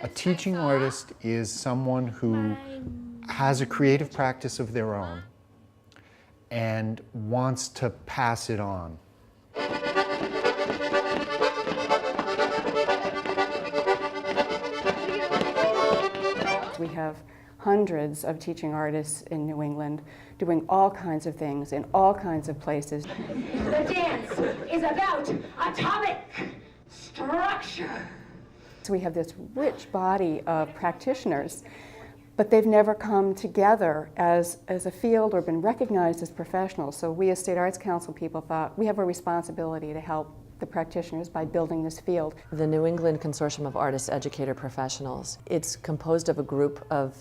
A teaching artist is someone who has a creative practice of their own and wants to pass it on. We have hundreds of teaching artists in New England doing all kinds of things in all kinds of places. The dance is about atomic structure. So we have this rich body of practitioners, but they've never come together as a field or been recognized as professionals. So we as State Arts Council people thought we have a responsibility to help the practitioners by building this field. The New England Consortium of Artists Educator Professionals, it's composed of a group of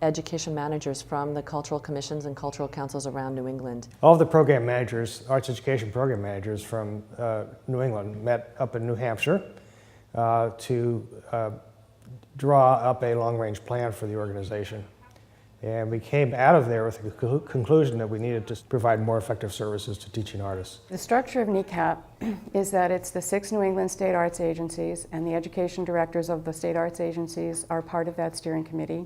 education managers from the cultural commissions and cultural councils around New England. All of the program managers, arts education program managers from New England met up in New Hampshire to draw up a long-range plan for the organization. And we came out of there with the conclusion that we needed to provide more effective services to teaching artists. The structure of NECAP is that it's the 6 New England state arts agencies, and the education directors of the state arts agencies are part of that steering committee,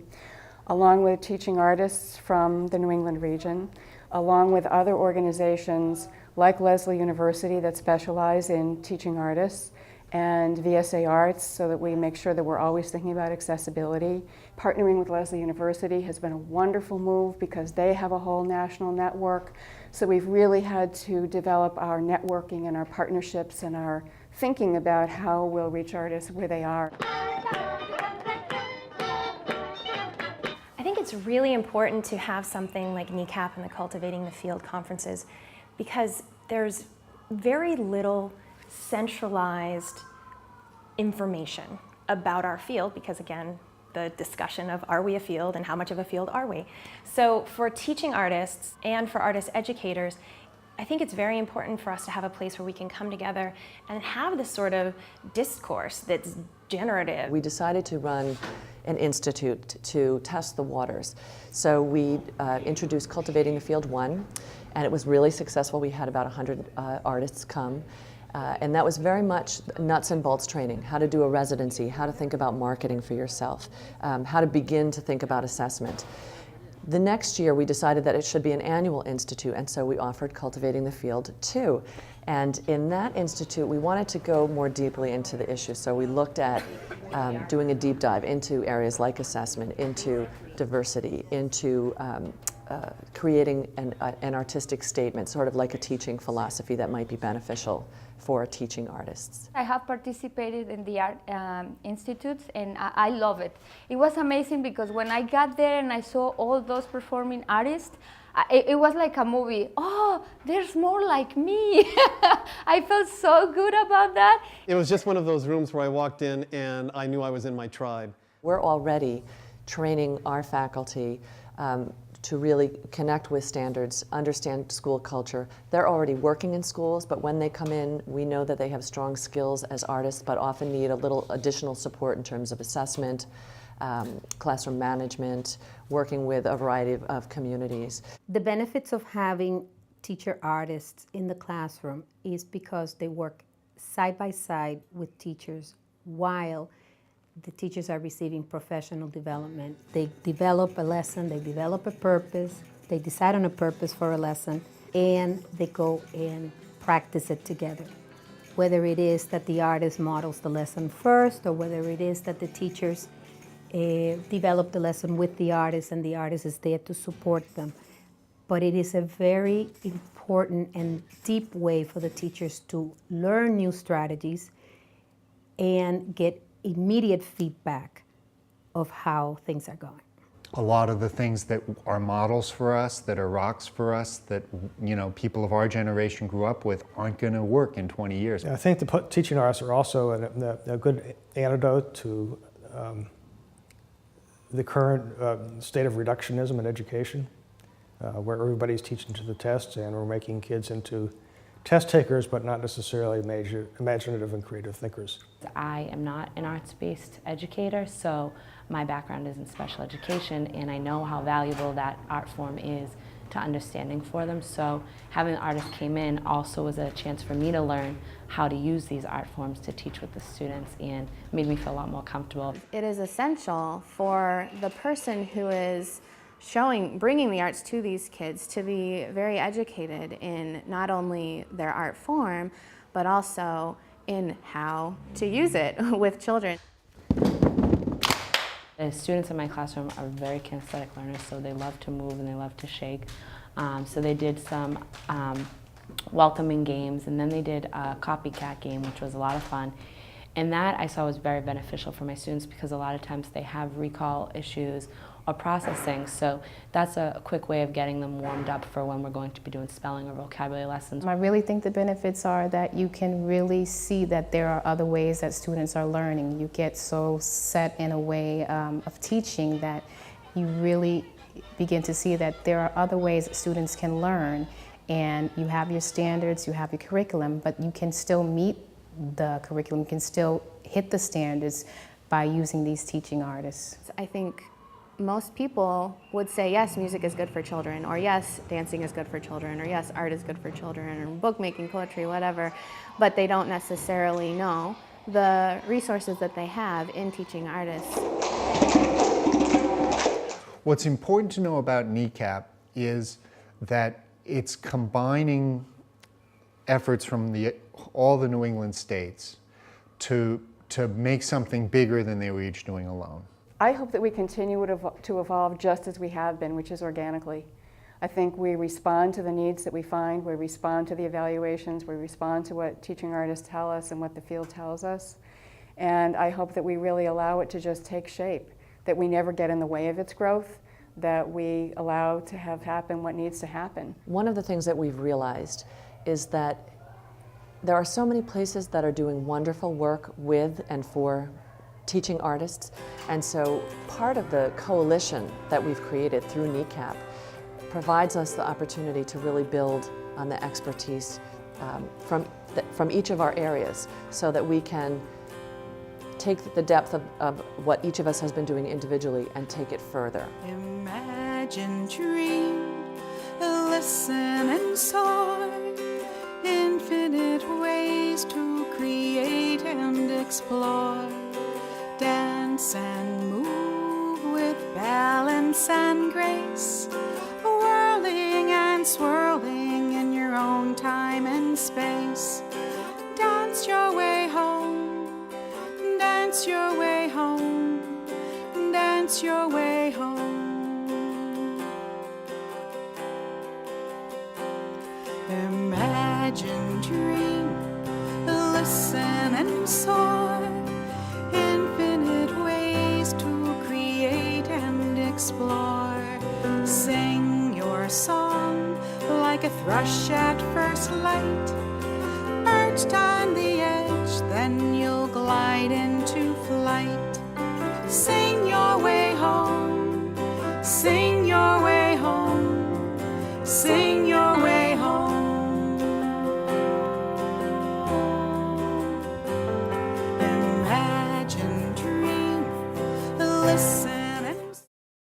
along with teaching artists from the New England region, along with other organizations like Lesley University that specialize in teaching artists, and VSA Arts, so that we make sure that we're always thinking about accessibility. Partnering with Lesley University has been a wonderful move because they have a whole national network. So we've really had to develop our networking and our partnerships and our thinking about how we'll reach artists where they are. I think it's really important to have something like NECAP and the Cultivating the Field conferences because there's very little centralized information about our field because, again, the discussion of are we a field and how much of a field are we. So for teaching artists and for artist educators, I think it's very important for us to have a place where we can come together and have this sort of discourse that's generative. We decided to run an institute to test the waters. So we introduced Cultivating the Field 1, and it was really successful. We had about 100 artists come. And that was very much nuts and bolts training, how to do a residency, how to think about marketing for yourself, how to begin to think about assessment. The next year we decided that it should be an annual institute, and so we offered Cultivating the Field 2. And in that institute we wanted to go more deeply into the issue, so we looked at doing a deep dive into areas like assessment, into diversity, into creating an artistic statement, sort of like a teaching philosophy that might be beneficial for teaching artists. I have participated in the art institutes and I love it. It was amazing because when I got there and I saw all those performing artists, it was like a movie. Oh, there's more like me. I felt so good about that. It was just one of those rooms where I walked in and I knew I was in my tribe. We're already training our faculty to really connect with standards, understand school culture. They're already working in schools, but when they come in, we know that they have strong skills as artists, but often need a little additional support in terms of assessment, classroom management, working with a variety of communities. The benefits of having teacher artists in the classroom is because they work side by side with teachers while the teachers are receiving professional development. They develop a lesson, they develop a purpose, they decide on a purpose for a lesson, and they go and practice it together. Whether it is that the artist models the lesson first, or whether it is that the teachers develop the lesson with the artist and the artist is there to support them. But it is a very important and deep way for the teachers to learn new strategies and get immediate feedback of how things are going. A lot of the things that are models for us, that are rocks for us, that people of our generation grew up with, aren't going to work in 20 years. I think the teaching artists are also a good antidote to the current state of reductionism in education, where everybody's teaching to the test and we're making kids into test takers, but not necessarily imaginative and creative thinkers. I am not an arts-based educator, so my background is in special education, and I know how valuable that art form is to understanding for them. So having the artist came in also was a chance for me to learn how to use these art forms to teach with the students, and made me feel a lot more comfortable. It is essential for the person who is bringing the arts to these kids to be very educated in not only their art form, but also in how to use it with children. The students in my classroom are very kinesthetic learners, so they love to move and they love to shake. So they did some welcoming games, and then they did a copycat game, which was a lot of fun. And that I saw was very beneficial for my students because a lot of times they have recall issues or processing. So that's a quick way of getting them warmed up for when we're going to be doing spelling or vocabulary lessons. I really think the benefits are that you can really see that there are other ways that students are learning. You get so set in a way of teaching that you really begin to see that there are other ways that students can learn. And you have your standards, you have your curriculum, but you can still meet the curriculum, you can still hit the standards by using these teaching artists. I think most people would say, yes, music is good for children, or yes, dancing is good for children, or yes, art is good for children, or bookmaking, poetry, whatever, but they don't necessarily know the resources that they have in teaching artists. What's important to know about NECAP is that it's combining efforts from all the New England states to make something bigger than they were each doing alone. I hope that we continue to evolve just as we have been, which is organically. I think we respond to the needs that we find, we respond to the evaluations, we respond to what teaching artists tell us and what the field tells us. And I hope that we really allow it to just take shape, that we never get in the way of its growth, that we allow to have happen what needs to happen. One of the things that we've realized is that there are so many places that are doing wonderful work with and for teaching artists, and so part of the coalition that we've created through NECAP provides us the opportunity to really build on the expertise from each of our areas so that we can take the depth of what each of us has been doing individually and take it further. Imagine, dream, listen and soar, infinite ways to create and explore. Dance and move with balance and grace, whirling and swirling in your own time and space. Dance your way home, dance your way home, dance your way home. Imagine, dream, listen and soar, infinite ways to create and explore. Sing your song like a thrush at first light, perched on the edge, then you'll glide into flight. Sing your way home, sing your way home, sing your